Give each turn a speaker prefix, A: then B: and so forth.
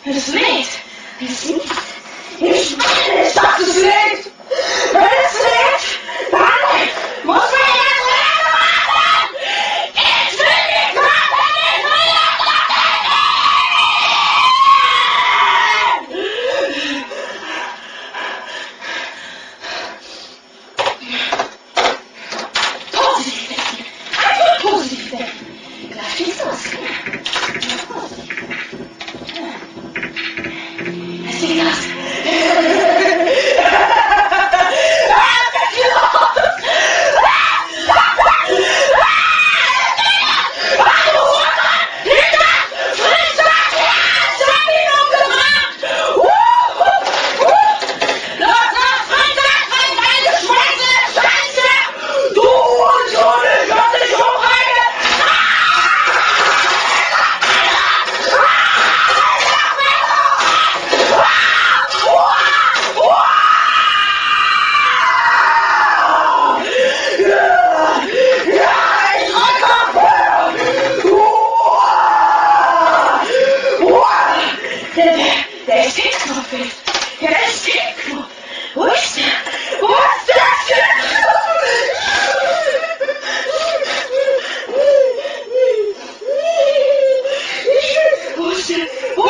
A: Es lebt! Es lebt! Ich meine nicht, dass es lebt! Wenn es lebt, dann muss man jetzt warten! Ich will nicht warten! Ich will nicht warten! Positiv denken! Einfach positiv denken! Gleich geht's los! Es geht los! Der Escape-Knopf ist! Der Escape-Knopf! Wo ist der? Wo ist der Escape-Knopf? Wo ist der? Wo